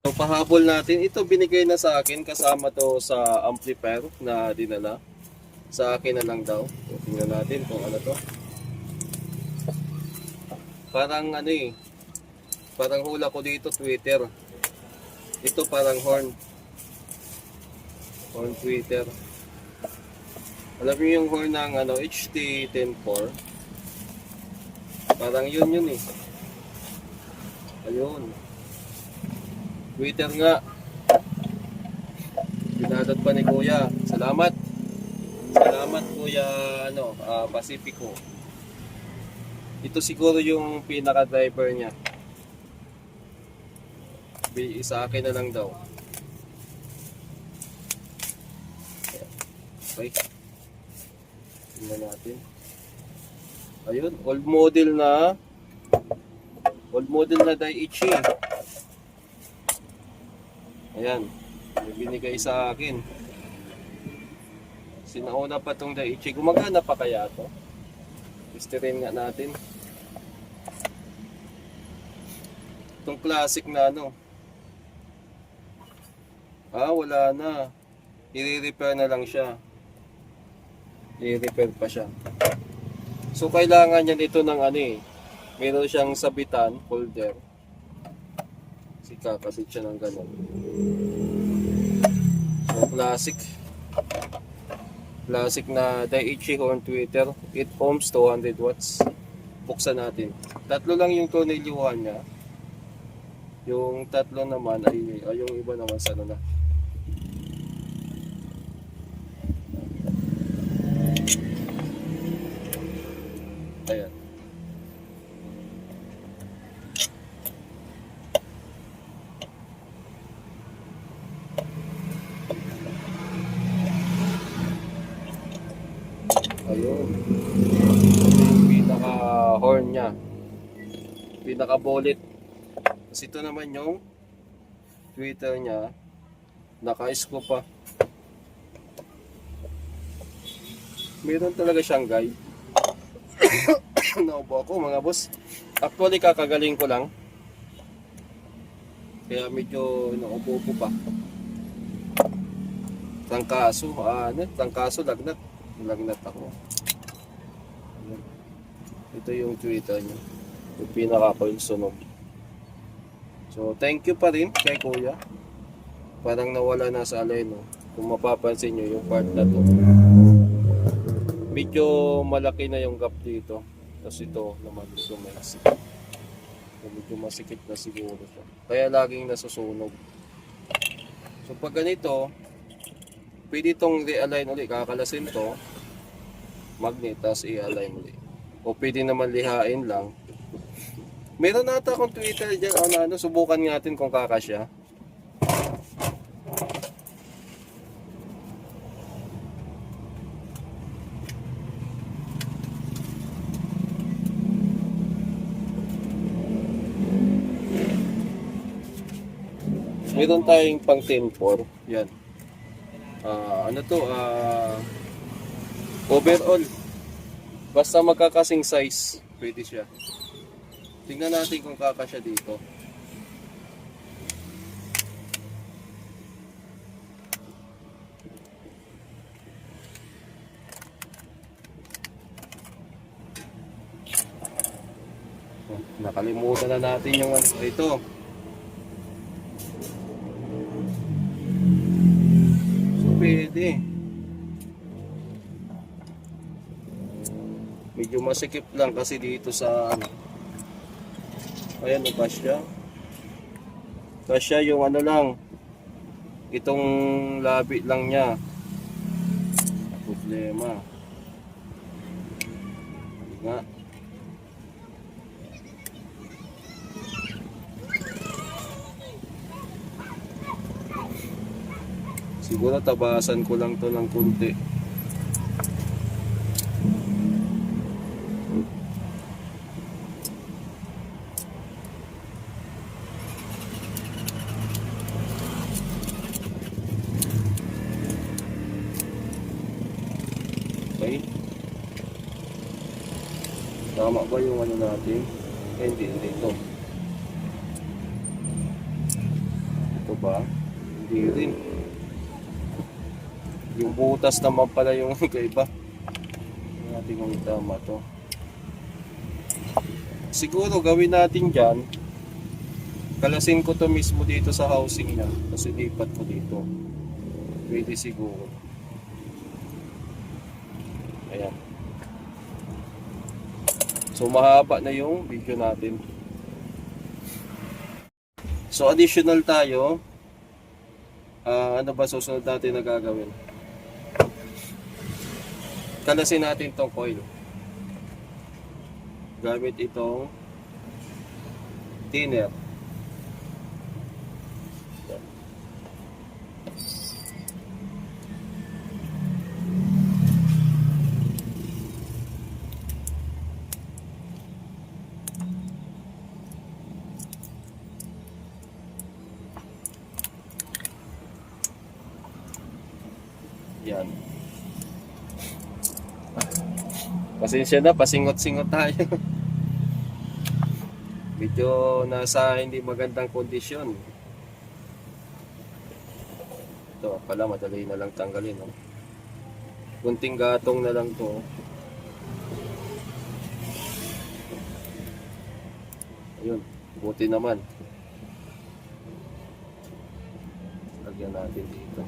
So, pahabol natin. Ito binigay na sa akin kasama to sa amplifier na dinala. Sa akin na lang daw. So, tingnan natin kung ano to. Parang ano eh. Parang hula ko dito tweeter. Ito parang horn. Horn tweeter. Alam niyo yung horn ng ano, HT104. Parang yun eh. Ayun. Twitter nga. Pinadot pa ni Kuya. Salamat. Salamat Kuya Pacifico. Ito siguro yung pinaka-driver niya. Sa akin na lang daw. Okay. Tingnan natin. Ayun, old model na Daiichi. Ayan, may binigay sa akin. Sinauna pa tong Daiichi. Gumagana pa kaya to? Testerin nga natin. Itong classic na ano. Wala na. I-repair na lang siya. I-repair pa siya. So kailangan niya nito ng ano eh. Meron siyang sabitan, holder. Kakasit siya ng ganun. So classic. Classic na Daiichi horn tweeter. 8 ohms, 200 watts. Buksan natin. Tatlo lang yung tornilyuhan niya. Yung tatlo naman ay yung iba naman sa ano na. Ayan. Ayun. Yung pinaka horn niya. Pinaka bullet. Tapos ito naman yung tweeter niya. Naka-scoop pa. Meron talaga siyang guide. Naubo ako mga boss. Actually kakagaling ko lang. Kaya medyo naubo-ubo pa. Trangkaso, lagnat. Lagnat ako. Ito yung tweeter niya. Yung pinaka-coil sunog. So thank you pa rin kay Kuya. Parang nawala na sa alay, no? Kung mapapansin nyo yung part na to. Medyo malaki na yung gap dito. Tapos ito naman medyo may sikip. Medyo masikip na siguro siya. Kaya laging nasusunog. So pag ganito, pwede itong re-align ulit. Kakalasin to. Magnet, tapos i-align ulit. O pwede naman lihain lang. Meron nata akong Twitter dyan. Subukan natin kung kakasya. Meron tayong pang 10-4. Yan. Overall. Basta magkakasing size, pwede siya. Tingnan natin kung kakasya dito. Nakalimutan na natin yung ito. Pwede. Medyo masikip lang kasi dito sa ayan, kasya. Kasya yung lang. Itong labi lang niya. Problema. Nga. Siguro tabasan ko lang to ng kunti. Okay. Tama ba yung natin? Hindi ito. ba? Hindi rin. Yung butas naman pala yung kaiba. Hindi natin kung tama to. Siguro gawin natin dyan. Kalasin ko to mismo dito sa housing niya. Kasi lipat ko dito. Pwede siguro. Ayan. So mahaba na yung video natin. So additional tayo. Ano ba susunod natin na gagawin? Kalasin natin tong coil. Gamit itong thinner. Yan. Pasensya na, pasingot-singot tayo. Medyo nasa hindi magandang kondisyon. Ito pala, madali na lang tanggalin. No? Kunting gatong na lang to. Ayun, buti naman. Lagyan natin dito.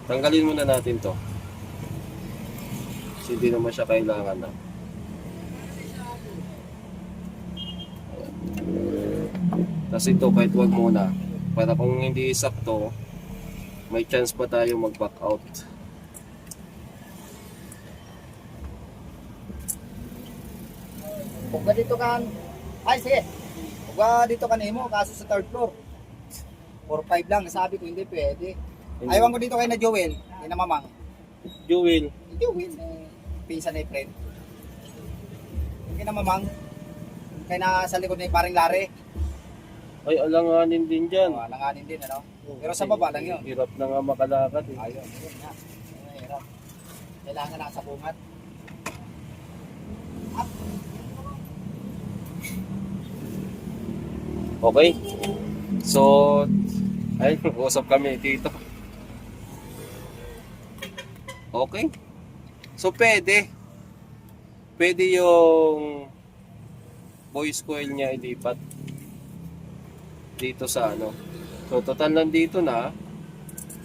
Tanggalin muna natin to. Kasi hindi naman siya kailangan na. Tapos ito kahit wag muna. Para kung hindi sakto, may chance pa tayo mag-back out. Kung dito kan, ay sige. Kung dito kan mo, kaso sa third floor. 4-5 lang, sabi ko hindi pwede. Ayawan ko dito kay na Joel, hindi na mamang. Joel. Joel, pinsan na friend. Hindi na mamang. Kaya na sa likod na yung paring lare. Ay, alanganin din dyan. Alanganin din, ano? Pero sa baba lang yun. Hirap na nga makalakad. Eh. Ayun, yun nga. Hirap. Kailangan nasa bungat. Okay. So, ay, usap kami dito. Okay. So, pwede. Pwede yung voice coil niya ilipat dito sa ano. So, total nandito na.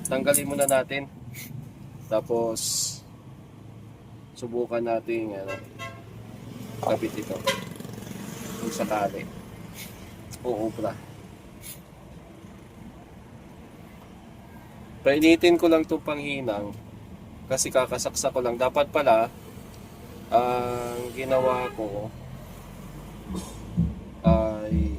Tanggalin muna natin. Tapos, subukan natin ano, kapit ito. Kung sakali. Uubra. Painitin ko lang itong panghinang kasi kakasaksa ko lang. Dapat pala ang ginawa ko ay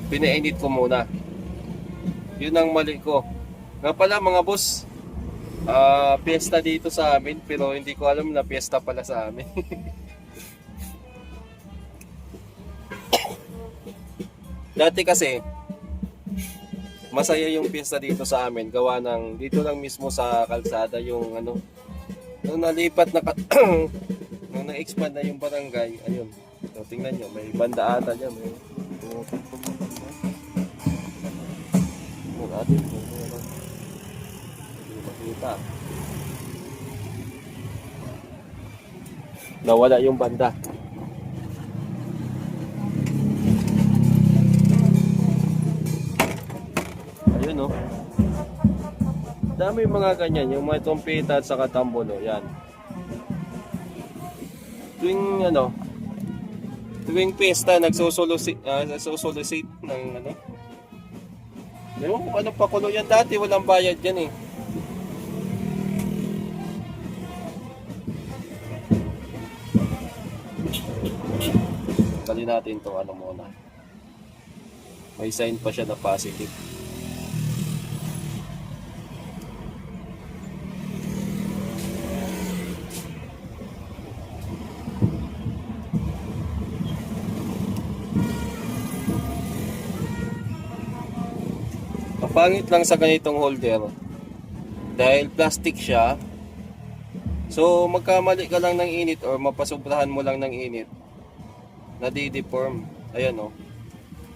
pinainit ko muna. Yun ang mali ko. Nga pala mga boss, piyesta dito sa amin pero hindi ko alam na piyesta pala sa amin. Dati kasi masaya yung piyesta dito sa amin gawa ng dito lang mismo sa kalsada yung ano nung nalipat na nung na-expand na yung barangay ayun. So, tingnan nyo may banda ata dyan may natin makita nawala yung banda. Ayun oh. Dami yung mga ganyan, yung mga trompeta at saka tambolo, yan. Tuwing pesta nagsosolicate ng ano. Ewan ko anong pakulo yan dati, walang bayad yan eh. Tali natin to ano muna. May sign pa siya na positive. pangit lang sa ganitong holder, dahil plastic siya, so magkamali ka lang ng init or mapasobrahan mo lang ng init, nadideform. Ayan o,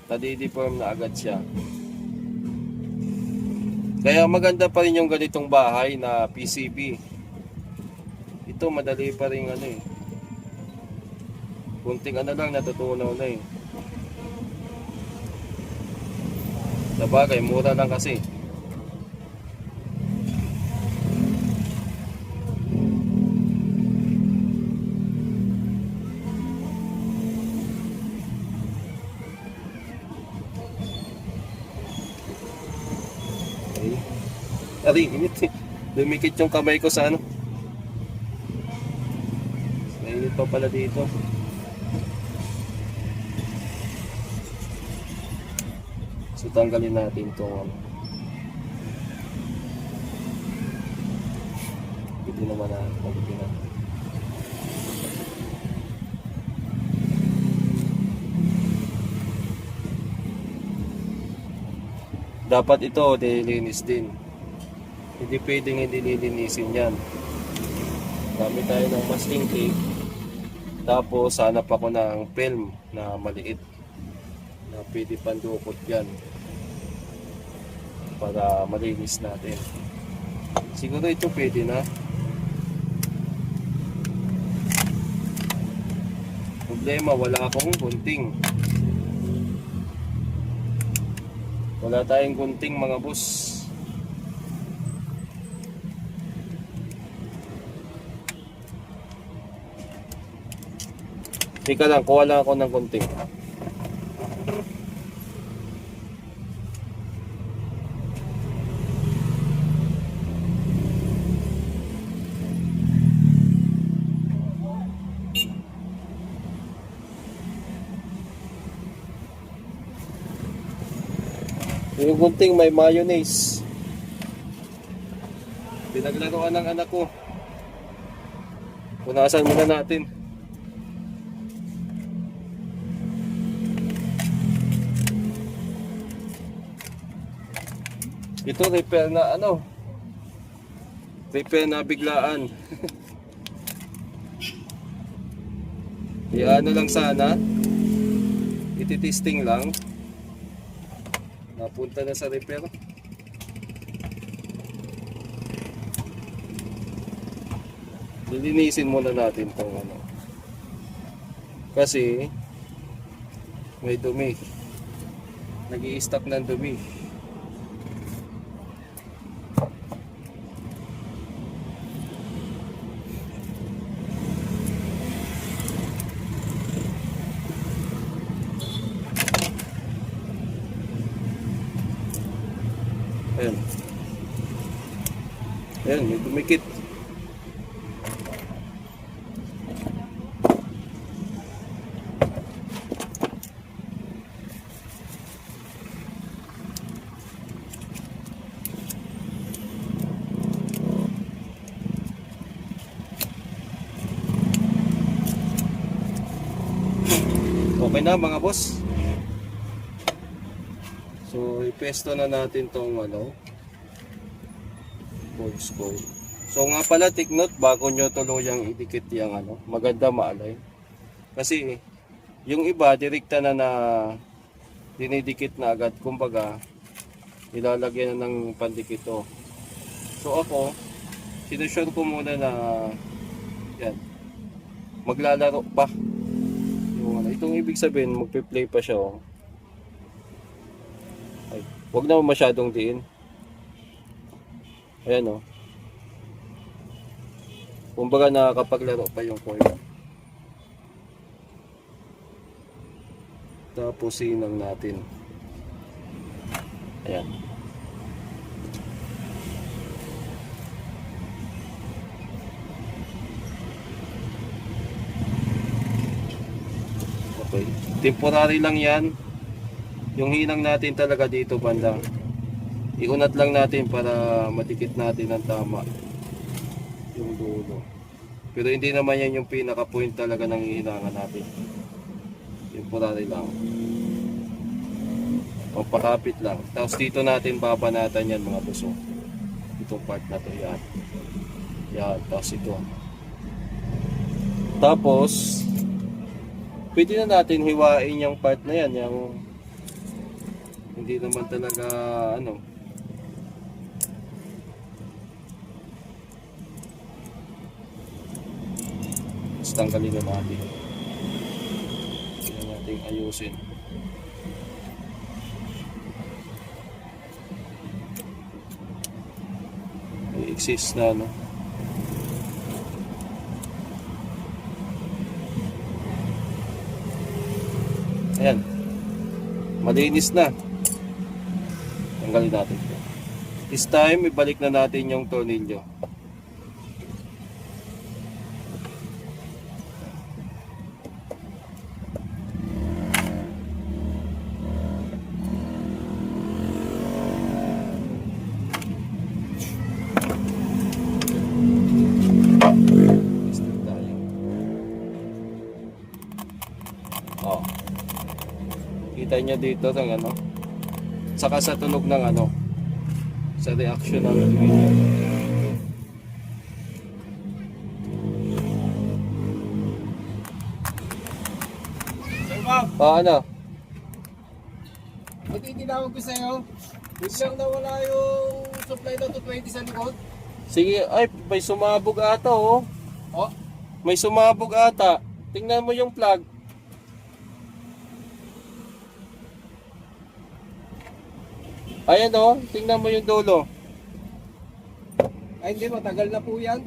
nadideform na agad siya. Kaya maganda pa rin yung ganitong bahay na PCB. Ito madali pa rin ano eh. Kunting ano lang, natutunaw na eh. Sabagay, mura lang kasi. Ari, init eh. Dumikit yung kamay ko sa ano. Mainit pa pala dito. So tanggalin natin itong ano. Hindi naman na mabuti na. Dapat ito nililinis din. Hindi pwedeng hindi nilinisin yan. Gamit tayo ng masking tape. Tapos hanap ako ng film na maliit na pwede pandukot yan para malinis natin. Siguro ito pwede na. Problema, wala akong gunting. Wala tayong gunting mga boss. Tika lang, kuha lang ako ng gunting. Yung gunting may mayonnaise. Pinaglaruan ng anak ko. Punasan muna natin. Ito repair na ano. Repair na biglaan. Ano lang sana. Ititesting lang. Napunta na sa repair. Lilinisin muna natin tong ano. Kasi may dumi. Nag-i-stock ng dumi. Ayan. Ayan, may dumikit. Okay na mga boss. So, ipesto na natin tong ano, force coil. So nga pala, take note, bago nyo tuluyang idikit yung ano, maganda maalay. Kasi, yung iba, direkta na dinidikit na agad. Kumbaga, ilalagyan na ng pandikit to. So ako, sinusure ko muna na, yan, maglalaro pa. Yung, ano, itong ibig sabihin, magpe-play pa siya, oh. Ay, wag na masyadong diin. Ayan o. Kumbaga nakakapaglaro pa yung coil. Tapos sinang natin. Ayan. Okay. Temporary lang yan. Yung hinang natin talaga dito banda. Iunat lang natin para madikit natin ng tama yung dulo. Pero hindi naman yan yung pinaka point talaga ng hihinangan natin. Temporary lang. O pakapit lang. Tapos dito natin babanatan yan mga buso. Itong part na to, yan. Yan, tapos ito. Tapos, pwede na natin hiwain yung part na yan. Yung hindi naman talaga, ano. Tapos tanggalin na natin. Hindi na natin ayusin. Exist na, no? Ayan, malinis na. Tanggalin natin ito. This time ibalik na natin yung tornilyo. Oh. Kita nyo dito ng ano. Saka sa tunog ng ano. Sa reaction ng video. Sir Bob, Ano? ito yung tinawag ko sa'yo. Biglang nawala yung supply na 220 sa likod. Sige, ay may sumabog ata oh. Oh, May sumabog ata. Tingnan mo yung plug. Ayan oh, tingnan mo yung dulo. ay hindi, matagal na po yan.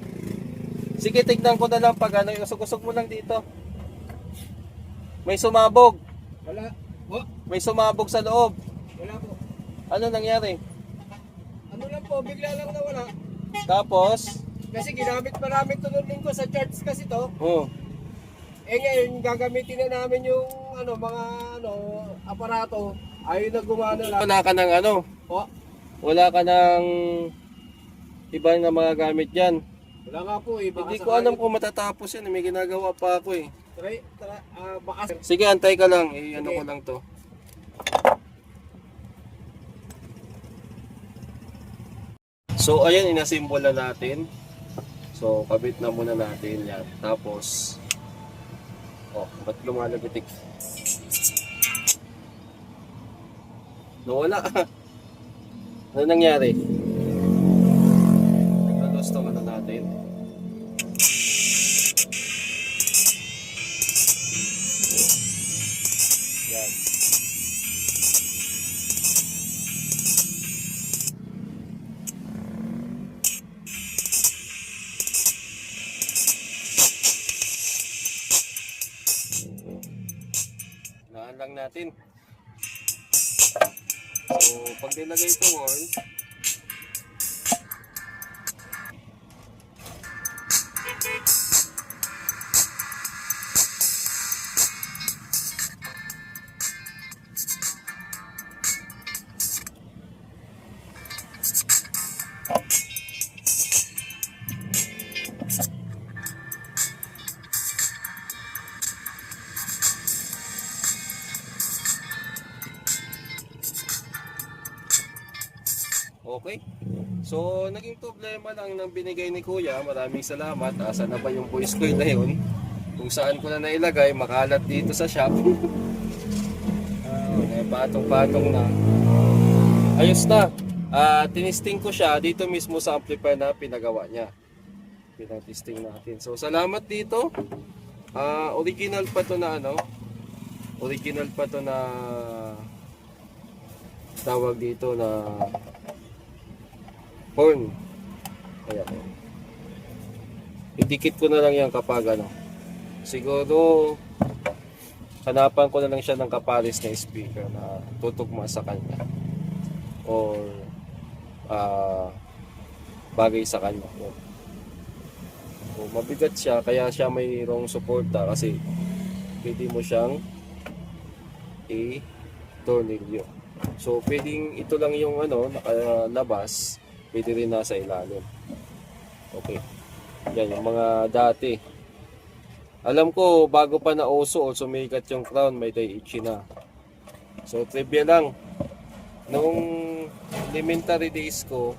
Sige, tingnan ko na lang pag ano, usog-usog mo lang dito. May sumabog. Wala. Oh, May sumabog sa loob. wala po. Ano nangyari? Ano lang po, bigla lang nawala. Tapos, Kasi ginamit pa namin ito nung linggo sa charts kasi to. oh, Eh ngayon, gagamitin na namin yung ano, mga ano, aparato. Ayun na gumana lang. wala ka ng ano, Oh, wala ka ng ibang na mga gamit dyan. wala nga po eh. Baka Hindi ko alam kung matatapos yan, may ginagawa pa ako eh. baka Sige, antay ka lang, ano Sige. ko lang to. So ayan, inasimbol na natin. So kabit na muna natin yan. Tapos, oh, ba't lumalagitik? Nawala. Ano nangyari? Nagkalos tong ano natin. Yan. Naan lang natin. So, pag nilagay ito wall, okay. So, naging problema lang ng binigay ni Kuya. Maraming salamat. Asa na ba yung voice coil na yun? Kung saan ko na nailagay, makalat dito sa shop. Patong-patong na. Ayos na. Tinisting ko siya dito mismo sa amplifier na pinagawa niya. Pinag-testing natin. So, salamat dito. Original pa to na ano. Original pa to na tawag dito na horn. Ayan. Idikit ko na lang yan kapag ano. Siguro hanapan ko na lang siya ng kapares na speaker na tutugma sa kanya. Or bagay sa kanya. So, mabigat siya kaya siya mayroong suporta kasi pwede mo siyang i-tornilyo. So pwedeng ito lang yung ano nakalabas, pwede rin nasa ilalim. Okay. Yan yung mga dati. Alam ko bago pa na uso o sumikat yung Crown, may Daiichi na. So trivia lang. Nung elementary days ko,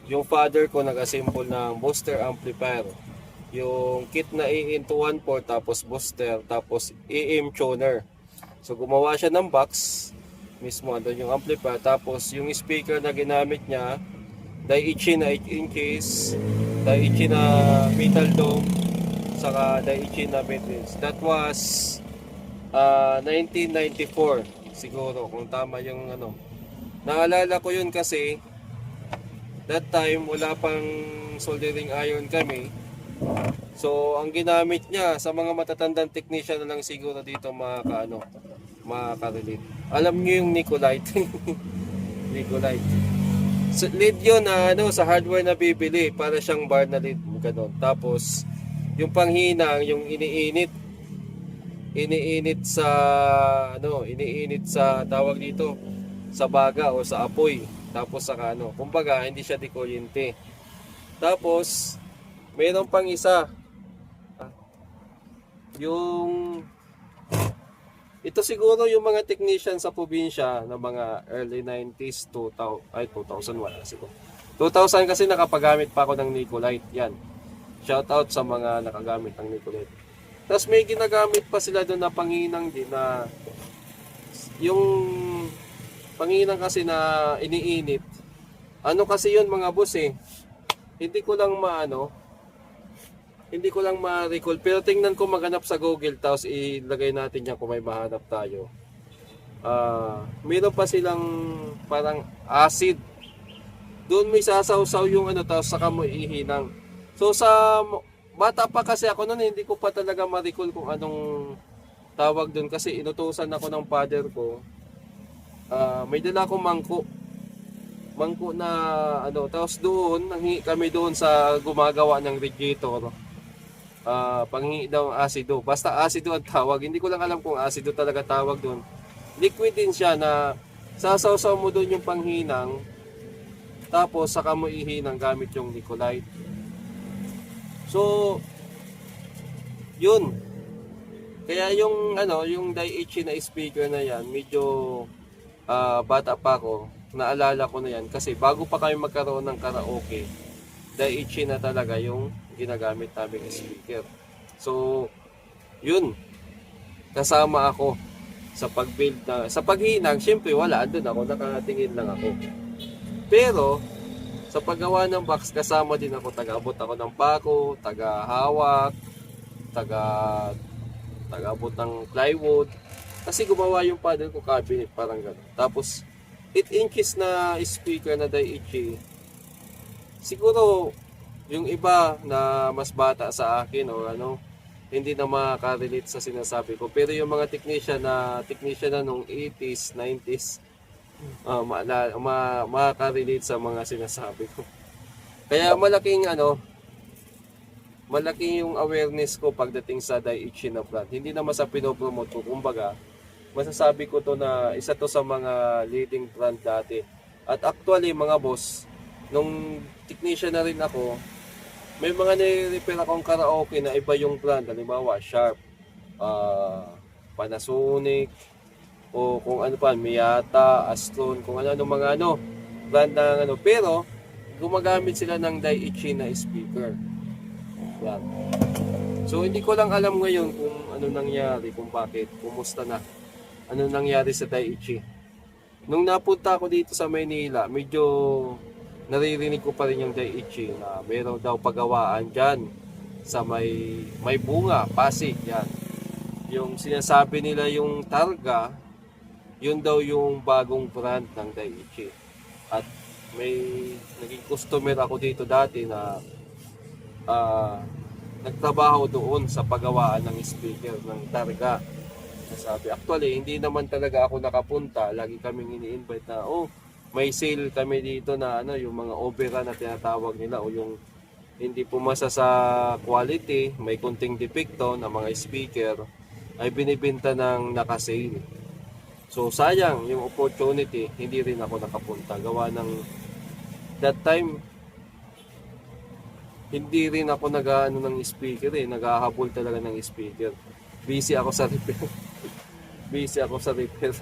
yung father ko nag-assemble ng booster amplifier. Yung kit na A into 1.4 tapos booster tapos AM tuner. So gumawa siya ng box mismo andun yung amplifier tapos yung speaker na ginamit niya Daiichi na 8 inches, Daiichi na metal dome, saka Daiichi na mid-range. That was 1994 siguro kung tama yung ano. Naalala ko yun kasi that time wala pang soldering iron kami. So ang ginamit niya sa mga matatandang technician na lang siguro dito makaka-relate. Alam niyo yung Nicolite. Nicolite. So, lead yun na sa hardware na bibili para siyang bar na lead ganun. Tapos yung panghinang, yung iniinit sa tawag dito sa baga o sa apoy. Tapos saka kumbaga hindi siya dikuryente. Tapos mayroon pang isa. Ito siguro yung mga technician sa probinsya na mga early 90s, 2000 wala siguro. 2000 kasi nakapagamit pa ako ng Nicolite. Yan. Shout out sa mga nakagamit ng Nicolite. Tapos may ginagamit pa sila doon na panghinang din na yung panghinang kasi na iniinit. Ano kasi yun mga boss Hindi ko lang ma-recall. Pero tingnan ko maghanap sa Google tapos ilagay natin yan kung may mahanap tayo. Meron pa silang parang acid. Doon may sasaw-saw yung tapos saka mo ihinang. So sa bata pa kasi ako noon, hindi ko pa talaga ma-recall kung anong tawag doon kasi inutusan ako ng father ko. May dala akong mangko na tapos doon kami doon sa gumagawa ng radiator. Panghingi daw asido. Basta asido ang tawag. Hindi ko lang alam kung asido talaga tawag doon. Liquid din siya na sasaw-saw mo doon yung panghinang. Tapos saka mo ihinang gamit yung Nicolite. So, yun. Kaya yung Daiichi na speaker na yan, medyo bata pa ako. Naalala ko na yan kasi bago pa kami magkaroon ng karaoke, Daiichi na talaga yung ginagamit naming speaker. So, yun. Kasama ako sa pag-build sa paghinang, syempre wala, andun ako, nakatingin lang ako. Pero, sa paggawa ng box, kasama din ako, taga-abot ako ng pako, taga-hawak, taga-abot ng plywood. Kasi gumawa yung father ko cabinet, parang gano'n. Tapos, 8 inches na speaker na Daiichi. Siguro, yung iba na mas bata sa akin hindi na makaka-relate sa sinasabi ko. Pero yung mga technician na nung 80s, 90s, makaka-relate sa mga sinasabi ko. Kaya malaking yung awareness ko pagdating sa Daiichi na brand. Hindi naman sa pinopromote ko. Kumbaga, masasabi ko to na isa to sa mga leading brand dati. At actually mga boss, nung technician na rin ako, may mga nire-repair akong karaoke na iba yung brand. Halimbawa, Sharp, Panasonic, o kung ano pa, Miyata, Astron, kung ano mga brand na Pero, gumagamit sila ng Daiichi na speaker. Yan. So, hindi ko lang alam ngayon kung ano nangyari, kung bakit, kumusta na. Ano nangyari sa Daiichi. Nung napunta ako dito sa Maynila, medyo naririnig ko pa rin yung Daiichi na meron daw pagawaan dyan sa may bunga, Pasig, yan. Yung sinasabi nila yung Targa, yun daw yung bagong brand ng Daiichi. At may naging customer ako dito dati na nagtrabaho doon sa pagawaan ng speaker ng Targa. Sabi, actually, hindi naman talaga ako nakapunta. Lagi kaming ini-invite na, may sale kami dito na yung mga opera na tinatawag nila o yung hindi pumasa sa quality, may kunting depekto na mga speaker ay binibenta ng naka-sale. So sayang yung opportunity, hindi rin ako nakapunta. Gawa ng that time, hindi rin ako ng speaker naghahabol talaga ng speaker. Busy ako sa repair.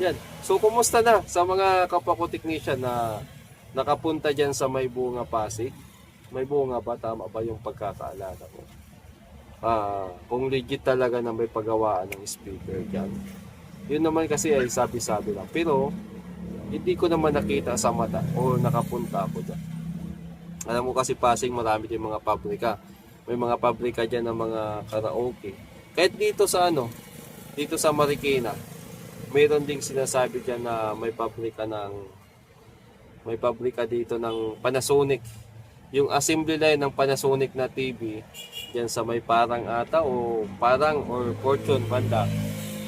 Yan. So, kumusta na sa mga kapwa ko technician na nakapunta dyan sa May Bunga Pasig? May Bunga ba? Tama ba yung pagkakaalala ko? Kung legit talaga na may paggawaan ng speaker dyan. Yun naman kasi ay sabi-sabi lang. Pero, hindi ko naman nakita sa mata o nakapunta ako dyan. Alam mo kasi Pasig, marami din mga pabrika. May mga pabrika dyan ng mga karaoke. Kahit dito sa dito sa Marikina, mayroon ding sinasabi dyan na may pabrika dito ng Panasonic. Yung assembly line ng Panasonic na TV, dyan sa may Parang ata or Fortune banda.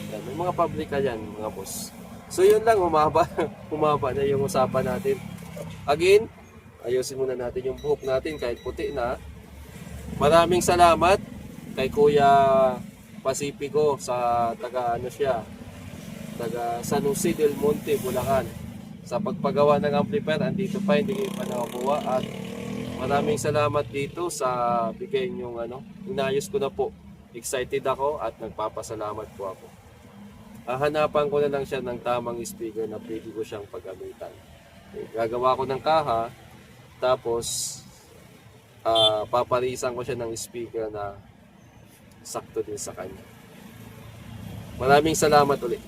Yan, may mga pabrika dyan, mga boss. So yun lang, humaba na yung usapan natin. Again, ayusin muna natin yung buhok natin kahit puti na. Maraming salamat kay Kuya Pacifico sa taga San Jose del Monte, Bulacan. Sa pagpagawa ng amplifier, andito pa, hindi kayo pa nakakuha. At maraming salamat dito sa bigay niyong inayos ko na po. Excited ako at nagpapasalamat po ako. Hahanapan ko na lang siya ng tamang speaker na pwede ko siyang paggamitan. Okay, gagawa ko ng kaha, tapos paparisan ko siya ng speaker na sakto din sa kanya. Maraming salamat ulit.